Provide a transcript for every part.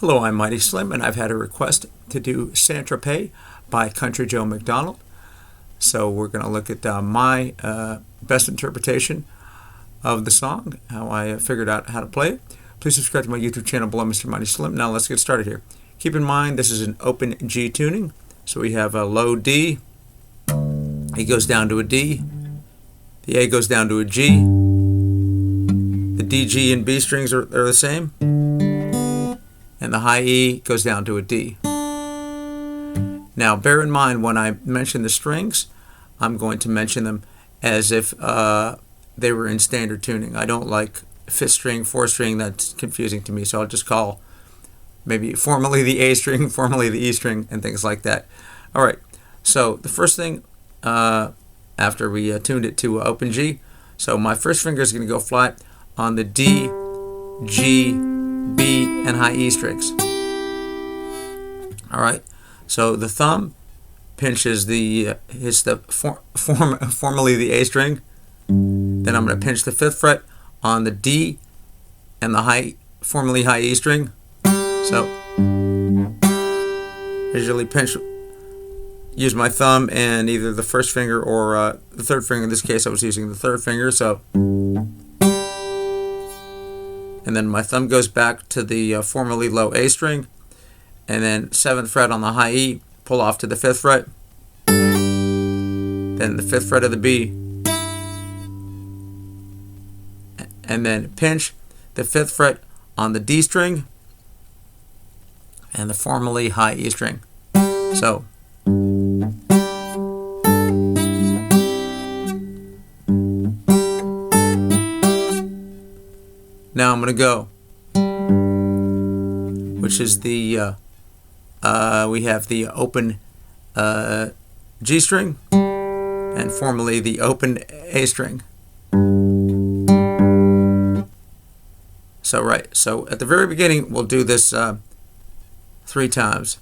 Hello, I'm Mighty Slim, and I've had a request to do Tropez by Country Joe McDonald. So we're going to look at my best interpretation of the song, how I figured out how to play it. Please subscribe to my YouTube channel below, Mr. Mighty Slim. Now let's get started here. Keep in mind this is an open G tuning, so we have a low D, E goes down to a D, the A goes down to a G, the D, G, and B strings are the same, and the high E goes down to a D. Now bear in mind when I mention the strings, I'm going to mention them as if they were in standard tuning. I don't like fifth string, fourth string, that's confusing to me, so I'll just call maybe formally the A string, formally the E string, and things like that. Alright, so the first thing after we tuned it to open G, so my first finger is going to go flat on the D, G, B, and high E strings. Alright, so the thumb pinches formally the A string. Then I'm going to pinch the 5th fret on the D and the formally high E string. So visually pinch, use my thumb and either the first finger or the third finger. In this case I was using the third finger, so, and then my thumb goes back to the formally low A string, and then 7th fret on the high E, pull off to the 5th fret, then the 5th fret of the B, and then pinch the 5th fret on the D string and the formally high E string. So now I'm going to go, which is the we have the open G string and formally the open A string. So right, so at the very beginning we'll do this 3 times.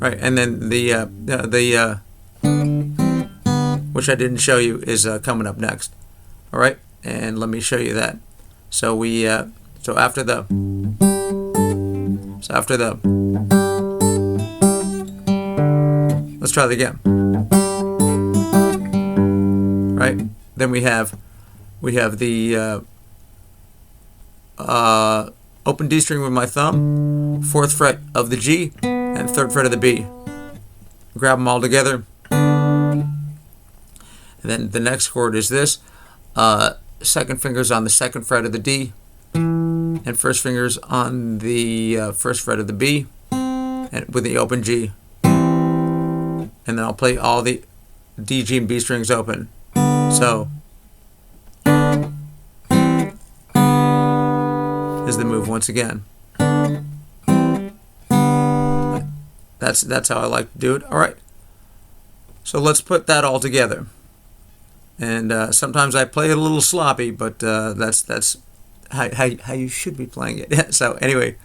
Right, and then the which I didn't show you is coming up next. All right, and let me show you that. So we after the let's try that again. Right, then we have the open D string with my thumb, 4th fret of the G, and 3rd fret of the B. Grab them all together. And then the next chord is this. 2nd fingers on the 2nd fret of the D, and 1st fingers on the 1st fret of the B, and with the open G. And then I'll play all the D, G, and B strings open. So is the move once again. That's how I like to do it. All right. So let's put that all together. And sometimes I play it a little sloppy, but that's how you should be playing it. So anyway.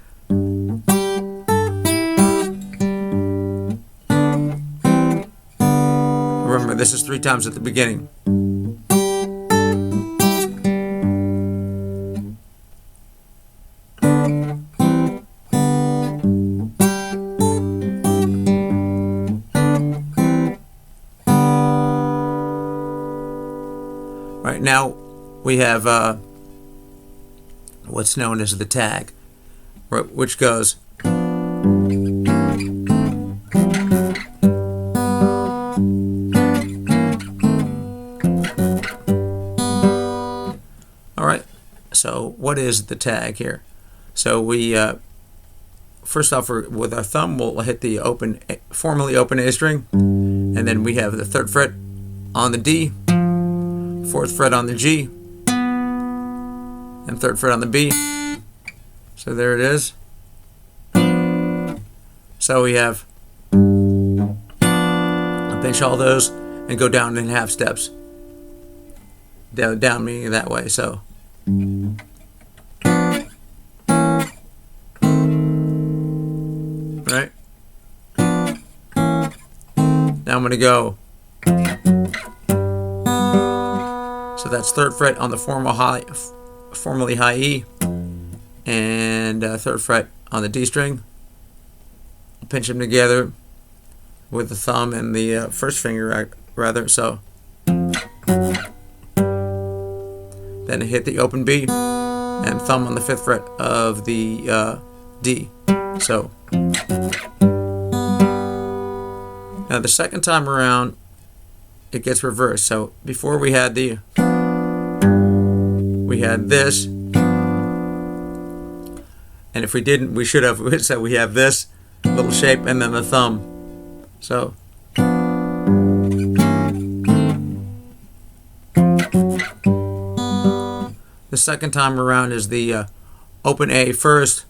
Remember, this is 3 times at the beginning. Right, now we have what's known as the tag, which goes alright, so what is the tag here? So we first off, with our thumb we'll hit the formally open A string, and then we have the 3rd fret on the D, 4th fret on the G, and 3rd fret on the B. So there it is. So we have, I'll pinch all those and go down in half steps. Down meaning that way. So right. I'm going to go. So that's 3rd fret on the formally high E, and 3rd fret on the D string. Pinch them together with the thumb and the 1st finger, rather. So then hit the open B and thumb on the 5th fret of the D. So now the second time around, it gets reversed. So before we had this, and if we didn't, we should have said we have this little shape and then the thumb. So the second time around is the open A first,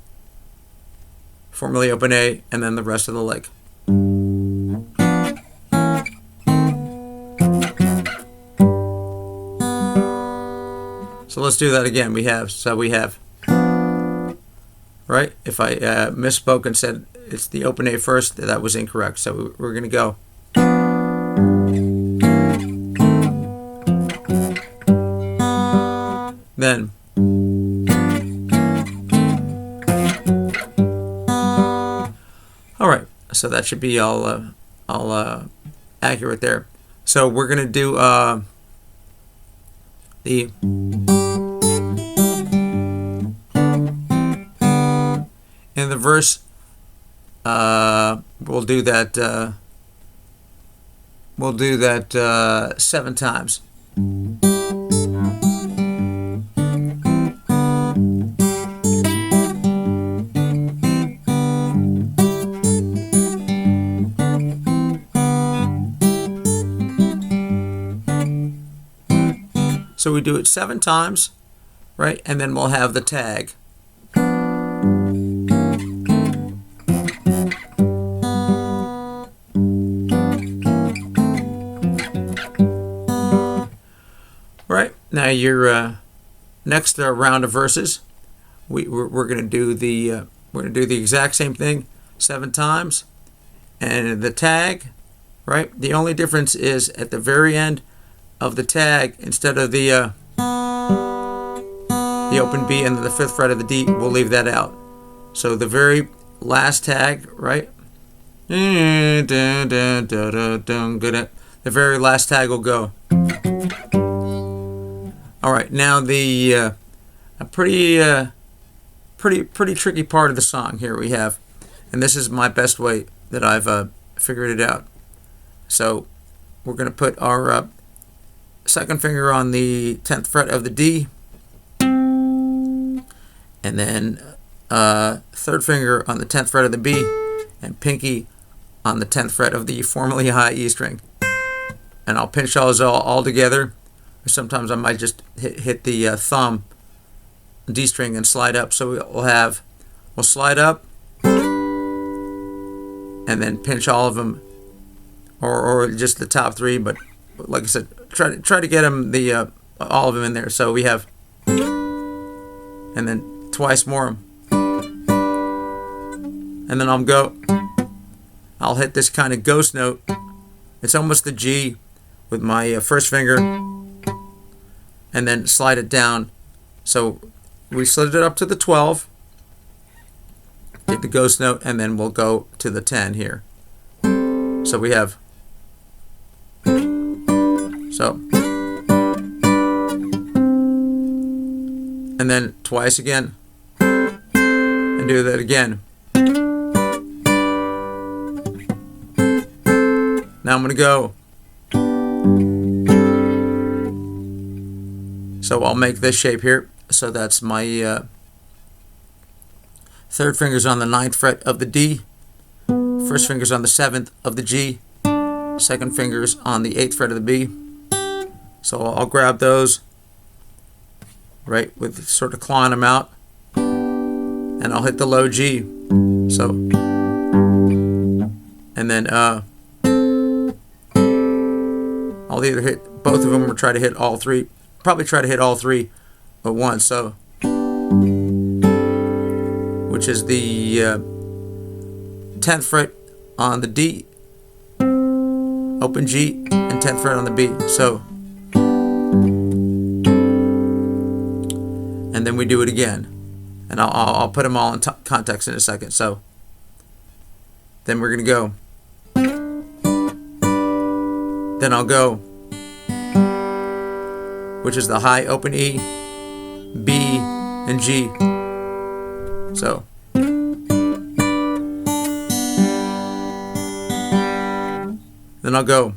formally open A, and then the rest of the lick. So let's do that again. We have, right? If I misspoke and said it's the open A first, that was incorrect. So we're going to go. Then all right, so that should be all accurate there. So we're gonna do in the verse. We'll do that. We'll do that 7 times. So we do it 7 times, right? And then we'll have the tag. Right, now your next round of verses, we're going to do the exact same thing 7 times, and the tag, right? The only difference is at the very end of the tag, instead of the open B and the 5th fret of the D, we'll leave that out. So the very last tag, right? The very last tag will go. All right, now the a pretty tricky part of the song here we have, and this is my best way that I've figured it out. So we're going to put our 2nd finger on the 10th fret of the D, and then 3rd finger on the 10th fret of the B, and pinky on the 10th fret of the formally high E string. And I'll pinch those all together. Or sometimes I might just hit the thumb D string and slide up. So we'll slide up and then pinch all of them, or just the top 3. But like I said, try to get them all of them in there. So we have, and then twice more, and then I'll hit this kind of ghost note. It's almost the G with my 1st finger, and then slide it down. So we slid it up to the 12, hit the ghost note, and then we'll go to the 10 here. So we have, and then twice again, and do that again. Now I'm going to go. So I'll make this shape here. So that's my 3rd finger's on the 9th fret of the D, 1st finger's on the 7th of the G, 2nd finger's on the 8th fret of the B. So I'll grab those, right, with sort of clawing them out, and I'll hit the low G. So, and then I'll either hit both of them or try to hit all 3. Probably try to hit all 3 at once. So, which is the 10th fret on the D. open G, and 10th fret on the B. So, and then we do it again. And I'll put them all in context in a second. So, then we're going to go. Then I'll go, which is the high open E, B, and G. So, then I'll go.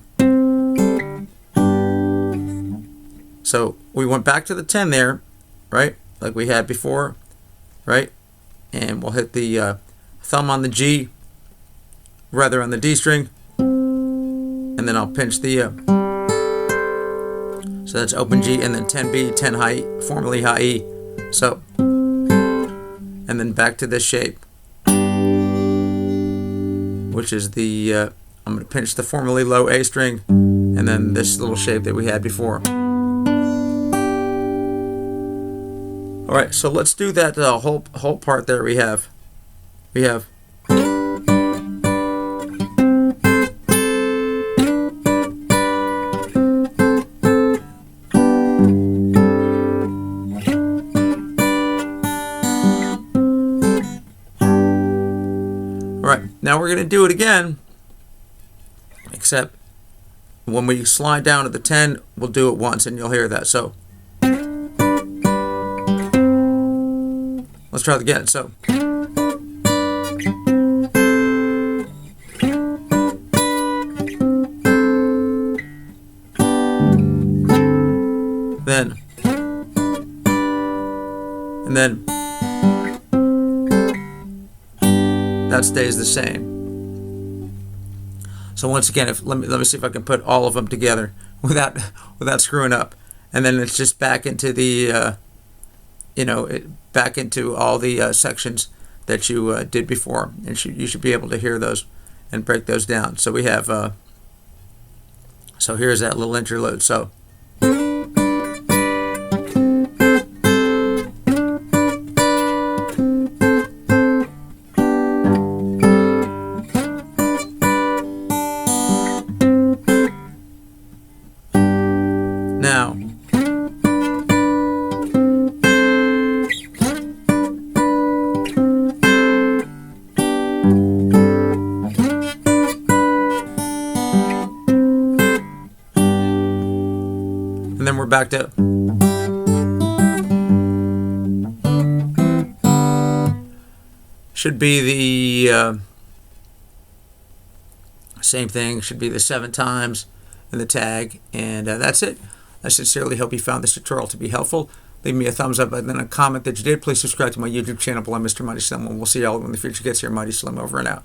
So we went back to the 10 there, right? Like we had before, right? And we'll hit the thumb on the G, rather on the D string, and then I'll pinch the, so that's open G, and then 10B, 10 high, formerly high E. So, and then back to this shape, which is the, I'm going to pinch the formerly low A string, and then this little shape that we had before. All right, so let's do that whole part there. We have. Now we're going to do it again, except when we slide down to the 10, we'll do it once and you'll hear that. So let's try it again. So then, and then that stays the same. So once again, let me see if I can put all of them together without screwing up, and then it's just back into the back into all the sections that you did before, and you should be able to hear those and break those down. So we have so here's that little interlude. So. Now, and then we're back to should be the same thing, should be the 7 times and the tag, and that's it. I sincerely hope you found this tutorial to be helpful. Leave me a thumbs up and then a comment that you did. Please subscribe to my YouTube channel below Mr. Mighty Slim, and we'll see y'all when the future gets here. Mighty Slim over and out.